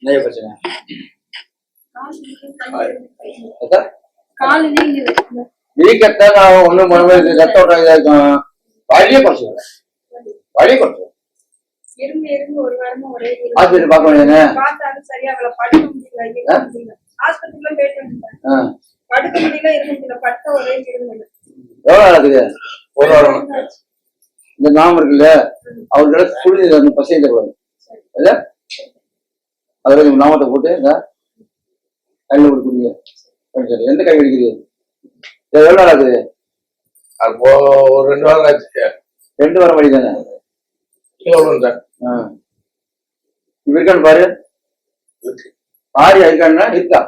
நிறைய பிரச்சனை வீக்கத்தான் நான் ஒண்ணும் பண்ண ரத்த ஓட்டம் இதா இருக்கும். வழியே குறைச்சுக்கிறேன், வழியே குறைச்சு ஹாஸ்பிட்டல் பார்க்க வேண்டியதுன்னு எவ்வளவு நடக்குது? ஒரு வாரம். இந்த நாம இருக்குல்ல அவர்கிட்ட சுடுநீர் பசங்க தருவாங்க இல்ல, அதுல நாமத்தை போட்டு இந்த கையில கொடுக்குறீங்க. எந்த கை அடிக்கிறீங்க? எவ்வளவு நாள் ஆகுது? அப்போ ஒரு 2 வாரம் ஆச்சு. 2 வாரம் வழி தானே இருக்கான்னு பாரு. பாரு இருக்கான்னா இருக்கா?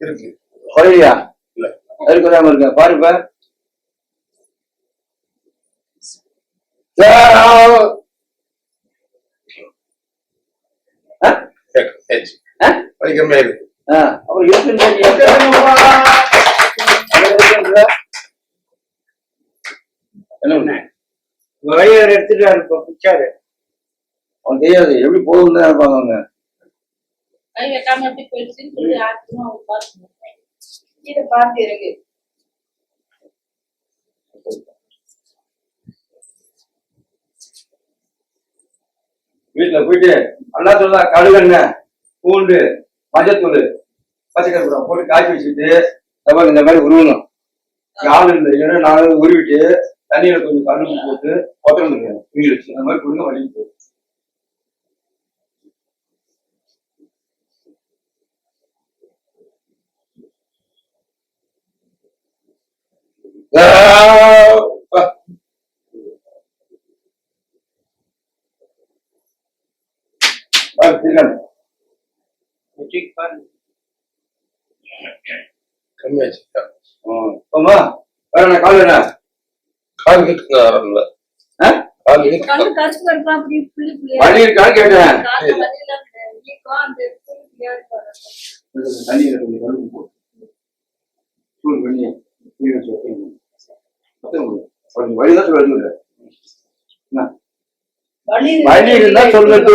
இருக்கு குறையிலையா? இல்ல அது குறையாம இருக்கா பாரு. இப்ப அப்புறம் வழியார் எடுத்துட்டாரு பிச்சாரு. அவன் தெரியாது எப்படி போகுதுன்னு இருப்பாங்க அவங்க. வீட்டுல போயிட்டு நல்லா சொல்லா கடுகெண்ணெய் பூண்டு மஞ்சத்தூள் பச்சைக்கருப்பூரம் போட்டு காய்ச்சி வச்சுட்டு இந்த மாதிரி உருவணும். 4 4 உருவிட்டு தண்ணியில கொஞ்சம் கரும்பு போட்டு கொத்தரம்பு மீன் வச்சு அந்த மாதிரி கொடுங்க வலிக்கு போகும். கம்மியாச்சு. வேற கால் என்ன கால் வீட்டுக்கு ஆரம்பல வலி இருக்கான்னு கேட்டேன். தண்ணியில கொஞ்சம் கரும்பு போட்டு சூடு பண்ணி வழிதான் சொல்ல வலி இருந்தா சொல்லிட்டு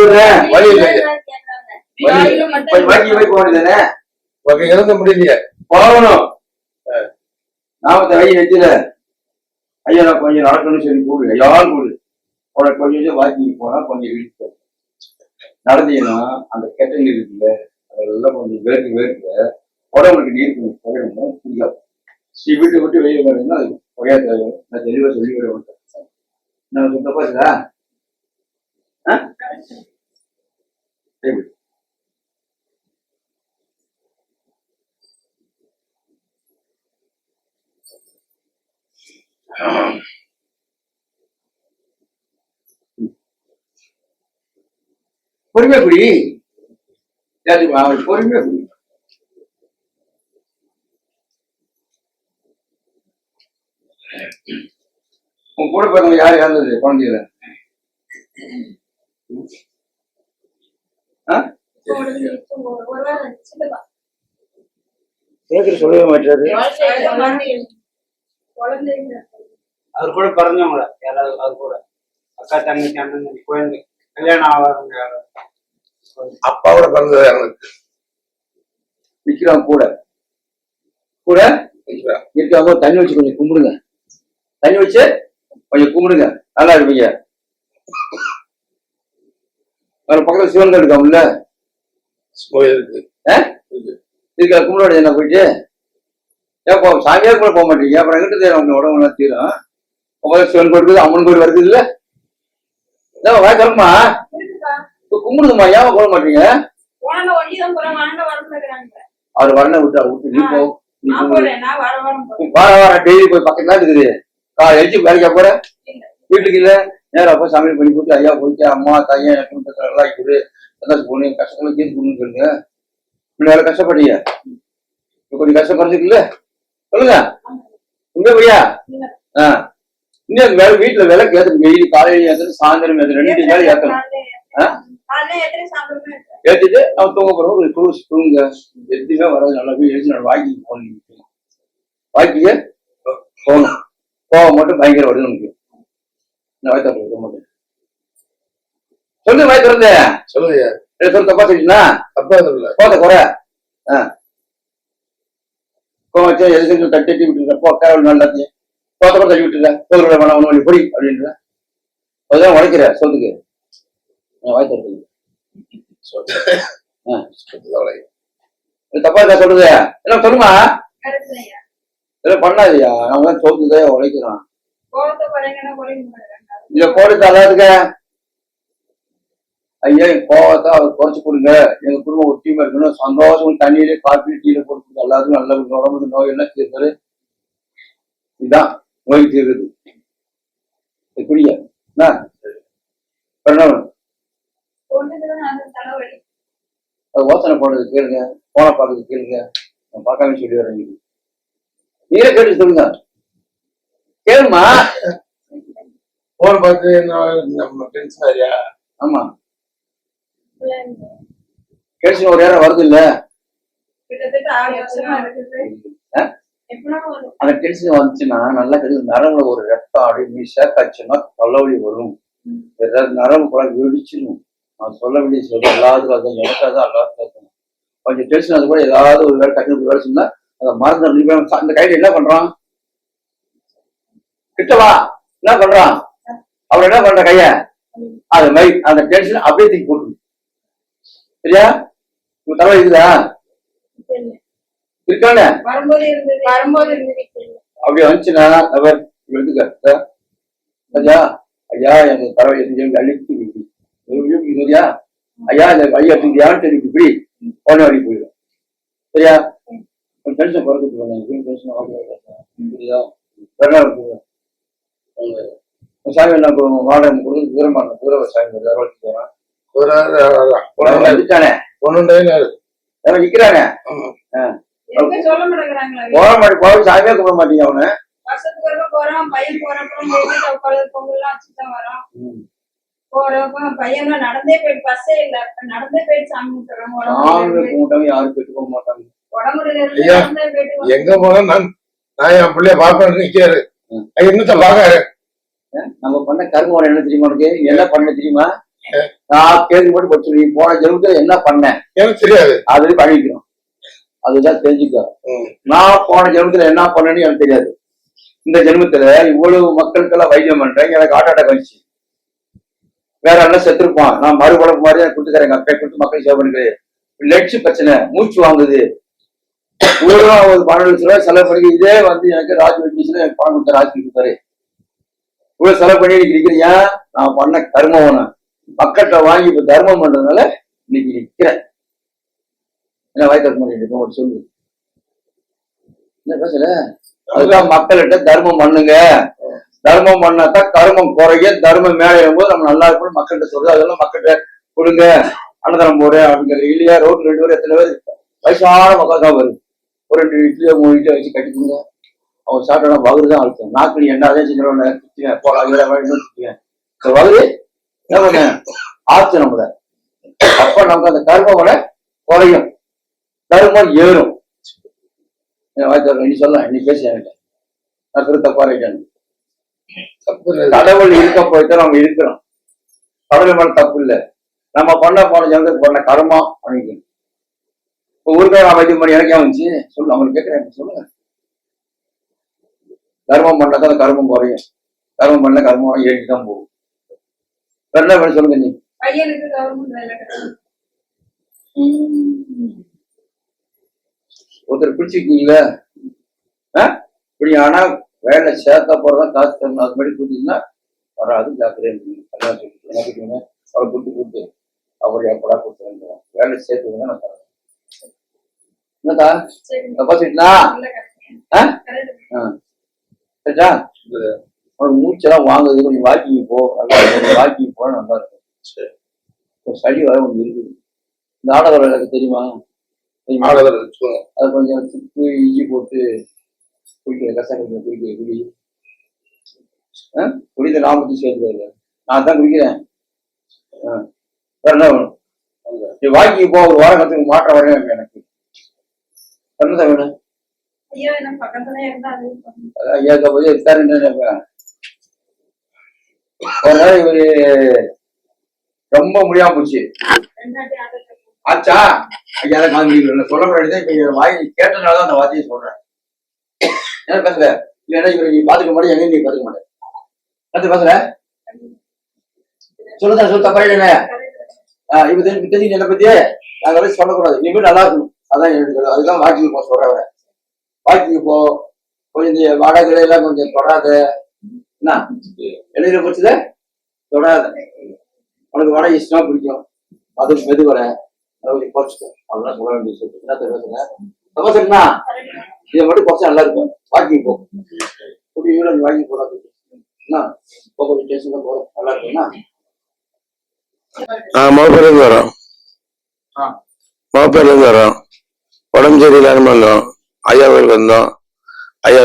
வலி வாங்கி போய் போனதுதானே இறந்த முடியலையே போகணும். நாமத்தை வழி வச்சுல ஐயா நான் கொஞ்சம் நடக்கணும்னு சொல்லி கூடு யாரும் கூடு உனக்கு கொஞ்சம் வாக்கிங் போனா கொஞ்சம் இழுத்து நடந்தீங்கன்னா அந்த கெட்ட நீர் இருக்குல்ல அதெல்லாம் கொஞ்சம் வேர்க்க உடம்புக்கு நீர் கொஞ்சம் புகையணும் புரியாது. வீட்டை விட்டு வெளியே போனீங்கன்னா அது புகையா தேவை. நான் தெளிவா சொல்லி விட மாட்டேன். நான் சுத்த பாத்துதா பொறுமையா குடி, பொறுமையா குடி. உன் கூட பிறந்தவங்க யாரு இறந்தது குழந்தைகள? சொல்லவே மாட்டாரு. அவர் கூட பிறந்தவங்கள யாராவது அவர் கூட அக்கா தங்கச்சி அண்ணன் தம்பி குழந்தை கல்யாணம் ஆவாங்க அப்பாவோட பிறந்தது எனக்கு நிக்கிறான் கூட கூட இருக்காங்க. தண்ணி வச்சு கொஞ்சம் கும்பிடுங்க, தண்ணி வச்சு கொஞ்சம் கும்பிடுங்க, நல்லா இருப்பீங்க. பக்கத்துல சிவன் இருக்காங்கல்ல இருக்கா கும்பிட என்ன போயிட்டு ஏன் சாமியா கூட போக மாட்டீங்க? அப்புறம் எங்கிட்ட அவங்க உடம்பு தீரும். உங்க சிவன் கோயில் அம்மன் கோயில் வருது இல்ல சொல்லுமா கும்பிடுதுமா, ஏன் போக மாட்டீங்க? அவர் வரண விட்டா விட்டு நீ போ. வார வாரம் டெய்லி போய் பக்கம் தான் இருக்குது. எழுச்சி வேலைக்கா போற வீட்டுக்கு இல்ல நேரம் போய் சமையல் பண்ணி போட்டு ஐயா போயிட்டு அம்மா தாயா எனக்கு நல்லா இருக்குது சந்தோஷம் பொண்ணு கஷ்டங்களும் தீர்த்து கொண்டு சொல்லுங்க. வேலை கஷ்டப்பட்டீங்க கொஞ்சம் கஷ்டம் குறைஞ்சிக்கல சொல்லுங்க. உங்க பையா இன்னும் வேலை வீட்டுல வேலை ஏத்தணும். வெயில் காலையில ஏத்தணும், சாயந்தரம் ஏத்தணும், 2 வேலை ஏத்தணும். ஏத்திட்டு அவன் தூங்க போறோம் தூங்க எதுவுமே வராது. நல்லா போய் எழுதி வாங்கி போனீங்க. வாக்கிய போகணும். கோவம் மட்டும் பயங்கர வருது உனக்கு. நான் வாய் திறக்க மாட்டேன். சொல்லு வாய் திறந்த சொல்லுங்க. சொல்லு தப்பா சொல்லிட்டுனா தப்பா இல்ல. கோவத்தை குறை. கோவம் வச்சா எதுக்கு தட்டி தட்டி விட்டுருக்க. கேவல் எல்லாத்தையும் கோவத்தை கூட தள்ளி விட்டுருக்க. சொல்ற வேணாம் ஒண்ணு வழி பொடி அப்படின்ற அதுதான் உடைக்கிற சொல்லுக்கு. வாய் திறக்க தப்பா இருக்கா சொல்றது எல்லாம் சொல்லுமா. இதெல்லாம் பண்ணாதியா. அவங்க தான் சொல்லுதே உழைக்கிறான். இத போடுறது அதாவதுங்க ஐயா என் கோவத்தை அவர் குறைச்சு கொடுங்க. எங்க குடும்பம் ஒற்றுமையா இருக்கணும். சந்தோஷம் தண்ணியிலே காப்பி டீல போட்டு எல்லாத்துக்கும் நல்ல உடம்புக்கு நோய் எல்லாம் தீர்த்தாரு. இதுதான் நோய் தீர்றது. புரிய அது யோசனை போடுறது கேளுங்க. போன பார்க்கறது கேளுங்க. நான் பார்க்காம சொல்லி வரேன். நீங்களே கேட்டு சொல்லுங்க. கேளுமா. போன் பார்த்து நம்ம டென்ஷன் ஆரியா? ஆமா டென்ஷன் ஒரு நேரம் வருது இல்ல. அந்த டென்ஷன் வந்துச்சுன்னா நல்லா கிடையாது. நரம்புல ஒரு ரத்தம் அப்படி மீசா காய்ச்சுன்னா தலைவலி வரும். நரம்பு கூட வெடிச்சிடும். நான் சொல்ல வேண்டிய சொல்ல எல்லாத்துக்கும் அதுதான் எனக்காக எல்லாத்துக்கும் கொஞ்சம் டென்ஷன். அது கூட ஏதாவது ஒரு வேலை டக்குனு வேலை சொன்னா அதை மறந்து அந்த கையில என்ன பண்றான் கிட்டவா என்ன பண்றான் அவர் என்ன பண்ற கைய அது மாதிரி அந்த டென்ஷன் அப்படியே தூக்கி போட்டு. சரியா? உங்க தலை இருக்குதா? இருக்கானே அப்படி வந்துச்சுன்னா அவர் எடுத்துக்க. ஐயா ஐயா எனக்கு தலை அழித்து சரியா? ஐயா இந்த ஐயா யாரும் தெரியும் இப்படி போன வழி போயிடும். சரியா? கொஞ்சம் டென்ஷன் குறைஞ்சிட்டு சரியா? சாமி என்ன வாடகை கொடுத்து தூரமான தூர சாமி அடிச்சானே நிக்கிறானே போக மாட்டேன். போக சாமியே கூப்பிட மாட்டீங்க அவனு. நடந்தே போயிட்டு பஸ்ஸே இல்ல நடந்தே போயிட்டு சாமி கும்பிட்டாங்க. யாரும் போயிட்டு போக மாட்டாங்க. எங்க போனா நான் என் பிள்ளைய பாப்பேன் நிக்காரு. என்னத்த பாக்காரு. நம்ம பண்ண கர்மம் என்ன தெரியுமா உனக்கு? என்ன பண்ண தெரியுமா? நான் கேள்வி போட்டு படிச்சு போன ஜென்மத்துல என்ன பண்ணேன் எனக்கு தெரியாது. அது பண்ணிக்கிறோம். அதுதான் தெரிஞ்சுக்க. நான் போன ஜென்மத்துல என்ன பண்ணேன்னு எனக்கு தெரியாது. இந்த ஜென்மத்துல இவ்வளவு மக்களுக்கெல்லாம் வைத்தியம் பண்றேன். எனக்கு ஹார்ட் அட்டாக் வந்துச்சு. வேற எல்லாம் செத்துருப்பான். நான் மறுபடம் மாதிரி கொடுத்துக்கிறேன். எங்க அப்பா கொடுத்து மக்கள் சேவை பண்ணுறது. லட்சு பிரச்சனை மூச்சு வாங்குது. ஒரு 12 லட்சம் ரூபாய் செலவு பண்ணி இதே எனக்கு ராஜ் வெட்டிஸ்ல எனக்கு பணம் கொடுத்த ராஜ் கொடுத்தாரு. இவ்வளவு செலவு பண்ணி இன்னைக்கு நிக்கிறீங்க. நான் பண்ண கர்மம் மக்கள்கிட்ட வாங்கி இப்ப தர்மம் பண்றதுனால இன்னைக்கு நிக்கிறேன். என்ன வாய் தர்மம் பண்ணிட்டு சொல்லு என்ன பேசல. அதுதான் மக்கள்கிட்ட தர்மம் பண்ணுங்க. தர்மம் பண்ணாதான் கர்மம் குறைய தர்மம் மேலே போது நம்ம நல்லா இருக்கணும். மக்கள்கிட்ட சொல்றது அதெல்லாம் மக்கள்கிட்ட கொடுங்க. அன்னதானம் போறேன் அப்படிங்கிற இல்லையா? ரோட்டு 2 பேர் எத்தனை பேர் வயசான மக்கள் தான் வருது. ஒரு 2 இட்லியோ 3 இட்லியோ வச்சு கட்டி கொடுங்க. அவங்க சாப்பிட்டா வகுதுதான் அழுத்தம். நாக்கு என்னாதே செஞ்சுருவேன் போலாம் வகுது என்ன பண்ண ஆச்சு நம்மள. அப்ப நமக்கு அந்த கர்மோட குறையும். கர்மம் ஏறும். நீ சொல்லலாம். நீ பேசி என்கிட்ட நான் சொல்ல தப்பா ரைட்டானு. கடவுள் இருக்க போயிட்டு நம்ம இருக்கிறோம். கடவுள் மேல தப்பு இல்லை. நம்ம பண்ண போன ஜனத்துக்கு பண்ண கர்மா பண்ணிக்கணும். இப்ப ஊருக்காக நான் வைத்தியம் பண்ணி எனக்கே வந்துச்சு சொல்லு. அவங்களுக்கு கேட்கிறேன் சொல்லுங்க. கர்மம் பண்ணாதான் அந்த கர்மம் குறையும். கர்மம் பண்ண கர்மம் ஏறிட்டுதான் போகும். என்ன பண்ணி சொல்லுங்க. நீ ஒருத்தர் பிடிச்சிருக்கீங்களா? இப்படி ஆனா வேலை சேர்த்தா போறதான் காசு தரணும். அது மாதிரி கொடுத்தீங்கன்னா வராது. ஜாக்கிரதை அவர் கொடுத்து அவர் எப்படா கொடுத்துருங்க. வேலை சேர்த்துங்க நான் தரேன். என்னக்கா தப்பா சொல்லிட்டா? சரியா? அவனுக்கு மூச்செல்லாம் வாங்குது. கொஞ்சம் வாக்கிங் போ. நல்லா வாக்கிங் போனா நல்லா இருக்கும். சளி வர கொஞ்சம் இருக்குது. இந்த ஆடவர் எனக்கு தெரியுமா? அது கொஞ்சம் சுப்பு இஞ்சி போட்டு குடிக்கிற கசாயம் குடி குடித்த நாமத்தி சேர்த்து நான் தான் குடிக்கிறேன். என்ன வேணும்? வாக்கிங் போ. ஒரு வாரம் கத்துக்கு மாற்றம் வரேன் எனக்கு. என்னதான் வேணும்? ஐயோ எனக்கு பக்கத்துல இருந்தா அது பண்ணும். ஐயாக்க போய் இருக்காருன்னு ஒரு நாள் இவரு ரொம்ப முடியாம போச்சு. ரெண்டாட்டி ஆட்டத்தை ஆச்சா ஐயா கால் முடிக்கிறேன் சொல்ல முடியாது. இப்ப இவர் வாய் கேட்டனாலதான் அந்த வார்த்தையை சொல்றேன். என்ன பேசுற இல்லைன்னா இவரு நீ பாத்துக்க மாட்டேன் எங்க நீ பாத்துக்க மாட்டேன் கத்து பேசுற சொல்லுதா சொல்லு தப்பா இல்லைண்ணே. இப்ப தெரிஞ்சு என்னை பத்தியே நாங்க வரைக்கும் சொல்லக்கூடாது. நீ போய் நல்லா இருக்கணும். அதான் எனக்கு அதுதான் வாக்கிங் போ சொல்றேன். வாக்கிங் போ கொஞ்சம் இந்த வாடகை எல்லாம் கொஞ்சம் தொடாத. என்ன எழுதிர பட்சத தொடாத. உனக்கு வடை இஷ்டமா பிடிக்கும் அது மெது வர கொஞ்சம் குறைச்சிக்கோ. அதெல்லாம் சொல்ல வேண்டிய சொல்லு. என்ன பேசுறேன் தப்பா சரிண்ணா இதை மட்டும் குறைச்சா நல்லா இருக்கும். வாக்கிங் போ குடி வாக்கிங் போடாது. என்ன இப்போ கொஞ்சம் டேஸ்ட் தான் போறோம் நல்லா இருக்கும்னா மோப்பேர்ல இருந்து வரோம். மோப்பேர்ல இருந்து வரோம். உடம்பு சரியில்லாம வந்தோம். ஐயா கோயிலுக்கு வந்தோம். ஐயா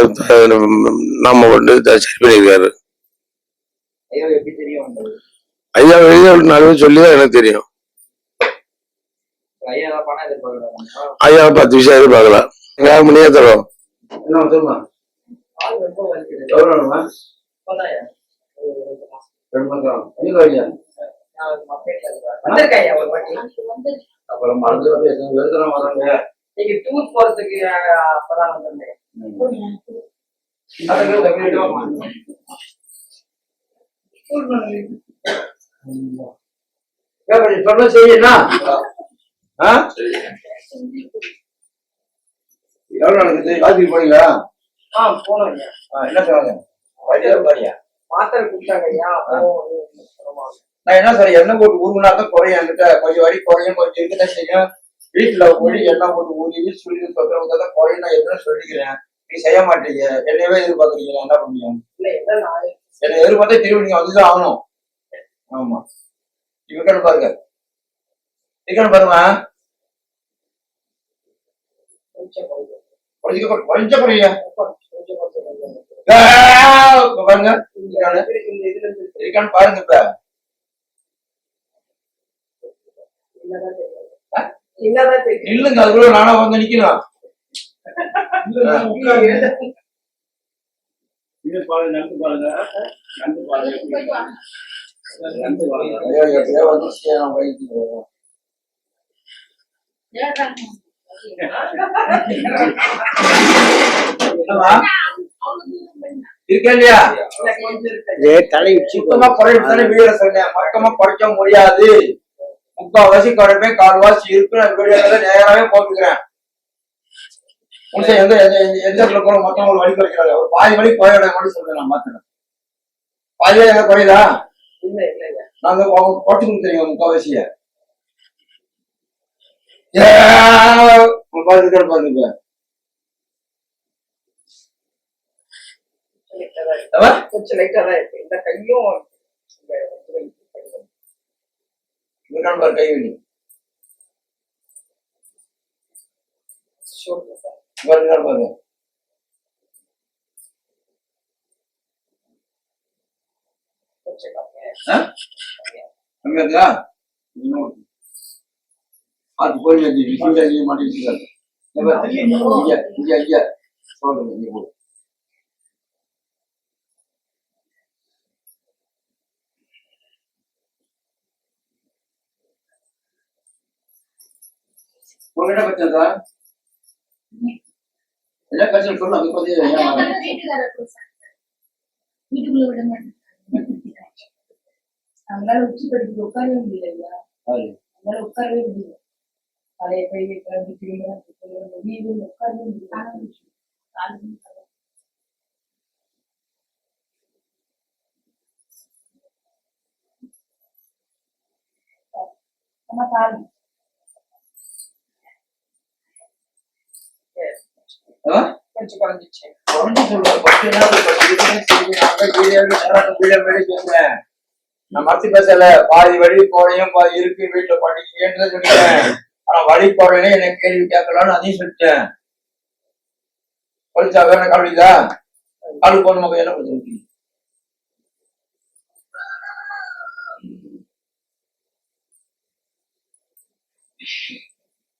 நம்ம கொண்டு சரி பண்ணியிருக்காரு. ஐயோ எப்படி தெரியும் ஐயா வெளியே 4 பேர் சொல்லிதான் எனக்கு தெரியும். ஐயா பணம் எதிர்பார்க்கலாம். ஐயா 10 விஷயம் எதிர்பார்க்கலாம். எங்க மணியே தரோம். என்ன சொல்லுமா எவ்வளோ வேணுமா 2 மாதம் எங்க ஐயா வந்திருக்காயா ஒரு வாட்டி அப்புறம் மறந்து எழுதுறோம் வராங்க. நீங்க டூர் போறதுக்கு அப்பதான் வந்திருந்தேன். சொன்ன செய்யனா எவ்வளவு நடக்குது வாக்கிங் போறீங்களா? போனோம். என்ன சொன்னாங்க பாரியா மாத்திரை கொடுத்தாங்க ஐயா. நான் என்ன சார் எண்ணெய் போட்டு ஊருனாதான் குறையும். என்கிட்ட கொஞ்சம் வரி குறையும் கொஞ்சம் இருக்குதான் செய்யும். வீட்டுல போய் எண்ணெய் போட்டு ஊறி சொல்லி சொல்றவங்க குறையும். நான் என்ன சொல்லிக்கிறேன் நீ செய்ய மாட்டீங்க. என்னையவே எதிர்பார்க்குறீங்க என்ன பண்ணீங்க? என்னை எதிர்பார்த்தா திரும்பி நீங்க வந்துதான் ஆகணும். ஆமா இவங்க பாருங்க இக்கன்னு பாருங்க கொஞ்சம் குறையா பாருங்க இருக்கான்னு பாருங்க. இப்ப இல்லைங்க அதுக்குள்ள நானா வந்து நிக்கணும். இருக்கா இல்லையா சுத்தமா குறைத்தானே வீடியோ சொன்னேன். மொத்தமா குறைக்க முடியாது. 3/4 குறைப்பேன் 1/4 இருக்கு. நான் வீடியோல நேராவே போட்டுக்கிறேன். எந்த எந்த போன மொத்தம் ஒரு வழி குறைக்கிறாங்க. ஒரு பாதி வழி குறையோட மட்டும் சொல்றேன். நான் மாத்தினேன் பாதி வழி எங்க குறையுதா? நாங்க குறைச்சு கொடுத்துறீங்க 3/4 பாருங்க. கொஞ்சம் லைட்டா தான் இருக்கு. இந்த கையும் கைவெளி பாருங்க. கம்மியா அது போய் மாட்டேங்கிறாங்க. சொல்றேன் உங்ககிட்ட பச்சா என்ன பிரச்சனை சொல்லு. அங்க போய் வீட்டுக்குள்ள விட மாட்டேன். நம்மளால உச்சி படிக்க உட்காரவே முடியல. நம்மளால உட்காரவே முடியல. பழைய போய் வீடு உட்காரவே முடியல. பாருங்க கொஞ்சம் குறைஞ்சிச்சு. நான் மறுத்து பேசல. பாதி வழி போறையும் பாதி இருக்கு வீட்டுல படிக்கேன்னு சொல்லிட்டேன். ஆனா வழி போறையில எனக்கு கேள்வி கேட்கலான்னு அதையும் சொல்லிட்டேன். படிச்சா வேற கவனிதா காலு போன மக்கள் என்ன கொடுத்து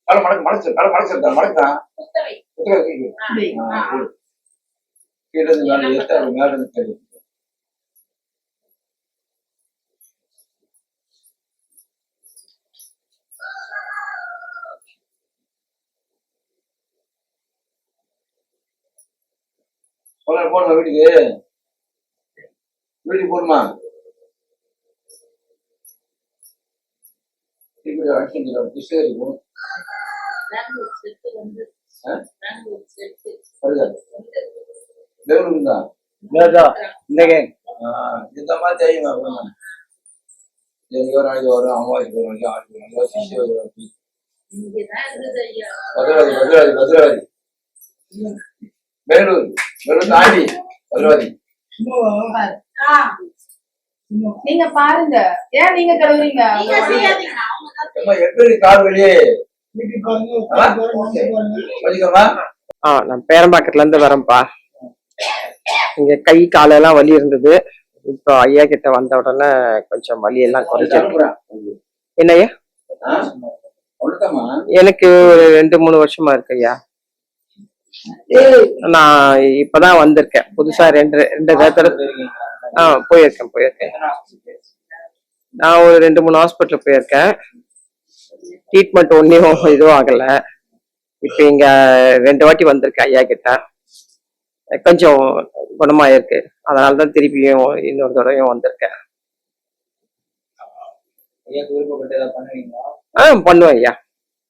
காலை மடக்குறான் குத்தவை. கீழே இருந்து மேல ஏத்த அவர் மேல இருந்து கீழே ஏத்து. போடுமா வீட்டுக்கு போடுமா இப்படி அடிச்சு கிருஷ்ணகிரி போகணும் பெங்களூர் செட்டு வந்து ஆ? பெங்களூர் செட்டு வருதா பெங்களூர் தான் இந்த கேங் இந்த மாதிரி தெரியுமா ஒரு நாளைக்கு வரும் அம்மாவாய்க்கு ஒரு நாளைக்கு ஆறு ஒரு நாளைக்கு சிஷ்ய ஒரு நாளைக்கு இங்கதான் இருக்குது ஐயா. பத்ராவதி பெங்களூர் தாண்டி பத்ராவதி ஆ. நீங்க பாருங்க ஏன் நீங்க கழுவுறீங்க நீங்க செய்யாதீங்க, அவங்க தான் அம்மா எப்படி கால் வெளியே வலிக்கமா நான் பேரம்பாக்கத்துல இருந்து வரேன்ப்பா. இங்க கை காலெல்லாம் வலி இருந்தது. இப்போ ஐயா கிட்ட வந்த உடனே கொஞ்சம் வலி எல்லாம் குறைஞ்சிருக்கு. என்னய்யா? அவ்வளோதாம்மா எனக்கு ஒரு 2-3 வருஷமா இருக்கு ஐயா. நான் இப்பதான் வந்திருக்கேன் புதுசா ரெண்டு தடவை போயிருக்கேன். நான் ஒரு 2-3 ஹாஸ்பிட்டல் போயிருக்கேன். ட்ரீட்மெண்ட் ஒன்னும் இதுவும் ஆகல. இப்ப இங்க 2 வாட்டி வந்திருக்கேன் ஐயா கிட்ட. கொஞ்சம் குணமாயிருக்கு. அதனாலதான் திருப்பியும் இன்னொரு தடவையும் வந்திருக்கேன். ஐயாக்கு விருப்பப்பட்டு ஏதாவது பண்ணுவீங்களா? பண்ணுவேன் ஐயா.